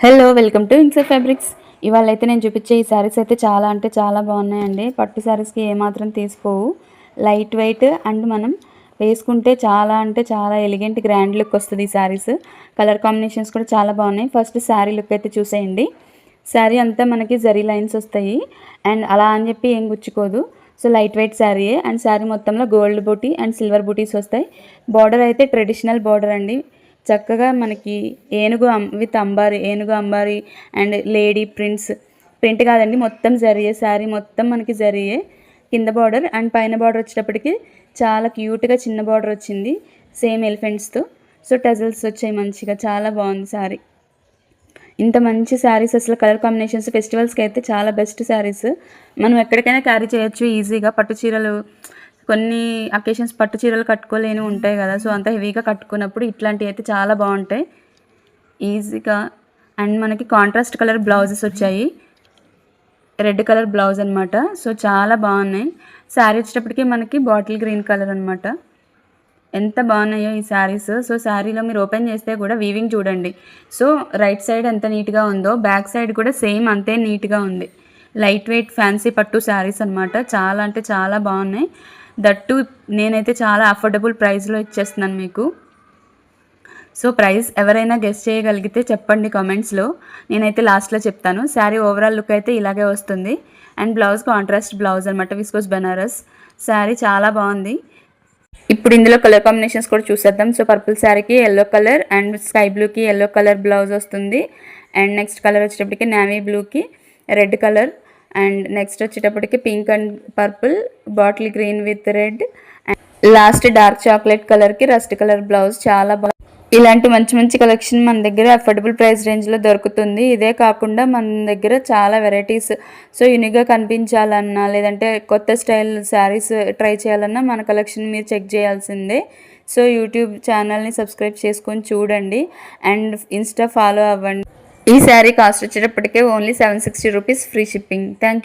Hello welcome to INCET fabrics. ఇవాళ అయితే నేను చూపించే ఈ శారీస్ అయితే చాలా అంటే చాలా బాగున్నాయండి. పట్టు శారీస్కి ఏమాత్రం తీసిపోవు, లైట్ వెయిట్ అండ్ మనం వేసుకుంటే చాలా అంటే చాలా ఎలిగెంట్ గ్రాండ్ లుక్ వస్తుంది. ఈ శారీస్ కలర్ కాంబినేషన్స్ కూడా చాలా బాగున్నాయి. ఫస్ట్ శారీ లుక్ అయితే చూసేయండి. శారీ అంతా మనకి జరీ లైన్స్ వస్తాయి అండ్ అలా అని చెప్పి ఏం గుచ్చుకోదు. సో లైట్ వెయిట్ శారీయే అండ్ శారీ మొత్తంలో gold buti and silver butis వస్తాయి. బార్డర్ అయితే ట్రెడిషనల్ బార్డర్ అండి. చక్కగా మనకి విత్ అంబారీ ఏనుగు అంబారీ అండ్ లేడీ ప్రింట్ కాదండి, మొత్తం జరిగే శారీ మొత్తం మనకి జరిగే కింద బార్డర్ అండ్ పైన బార్డర్ వచ్చేటప్పటికి చాలా క్యూట్గా చిన్న బార్డర్ వచ్చింది సేమ్ ఎలిఫెంట్స్తో. సో టజల్స్ వచ్చాయి మంచిగా, చాలా బాగుంది శారీ. ఇంత మంచి శారీస్ అసలు కలర్ కాంబినేషన్స్ ఫెస్టివల్స్కి అయితే చాలా బెస్ట్ శారీస్. మనం ఎక్కడికైనా క్యారీ చేయొచ్చు ఈజీగా. పట్టు చీరలు కొన్ని అకేషన్స్ పట్టు చీరలు కట్టుకోలేని ఉంటాయి కదా, సో అంత హెవీగా కట్టుకున్నప్పుడు ఇట్లాంటివి అయితే చాలా బాగుంటాయి ఈజీగా. అండ్ మనకి కాంట్రాస్ట్ కలర్ బ్లౌజెస్ వచ్చాయి, రెడ్ కలర్ బ్లౌజ్ అనమాట. సో చాలా బాగున్నాయి. శారీ వచ్చేటప్పటికి మనకి బాటిల్ గ్రీన్ కలర్ అనమాట. ఎంత బాగున్నాయో ఈ శారీస్. సో శారీలో మీరు ఓపెన్ చేస్తే కూడా వీవింగ్ చూడండి. సో రైట్ సైడ్ ఎంత నీట్గా ఉందో బ్యాక్ సైడ్ కూడా సేమ్ అంతే నీట్గా ఉంది. లైట్ వెయిట్ ఫ్యాన్సీ పట్టు శారీస్ అనమాట. చాలా అంటే చాలా బాగున్నాయి. దట్టు నేనైతే చాలా అఫోర్డబుల్ ప్రైస్లో ఇచ్చేస్తున్నాను మీకు. సో ప్రైస్ ఎవరైనా గెస్ చేయగలిగితే చెప్పండి కామెంట్స్లో, నేనైతే లాస్ట్లో చెప్తాను. శారీ ఓవరాల్ లుక్ అయితే ఇలాగే వస్తుంది. అండ్ బ్లౌజ్ కాంట్రాస్ట్ బ్లౌజ్ అనమాట, విస్కోస్ బనారస్. శారీ చాలా బాగుంది. ఇప్పుడు ఇందులో కలర్ కాంబినేషన్స్ కూడా చూసేద్దాం. సో పర్పుల్ శారీకి ఎల్లో కలర్ అండ్ స్కై బ్లూకి ఎల్లో కలర్ బ్లౌజ్ వస్తుంది. అండ్ నెక్స్ట్ కలర్ వచ్చేటప్పటికి నేవీ బ్లూకి రెడ్ కలర్ అండ్ నెక్స్ట్ వచ్చేటప్పటికి pink and purple, bottle green with red and last dark chocolate కలర్కి రస్ట్ కలర్ బ్లౌజ్. చాలా బాగుంది. ఇలాంటి మంచి మంచి కలెక్షన్ మన దగ్గర అఫోర్డబుల్ ప్రైస్ రేంజ్లో దొరుకుతుంది. ఇదే కాకుండా మన దగ్గర చాలా వెరైటీస్. సో యూనిక్గా కనిపించాలన్నా లేదంటే కొత్త స్టైల్ శారీస్ ట్రై చేయాలన్నా మన కలెక్షన్ మీరు చెక్ చేయాల్సిందే. సో యూట్యూబ్ ఛానల్ని సబ్స్క్రైబ్ చేసుకొని చూడండి అండ్ ఇన్స్టా ఫాలో అవ్వండి. ఈ శారీ కాస్ట్ వచ్చేటప్పటికే only 760 rupees, free shipping. Thank you.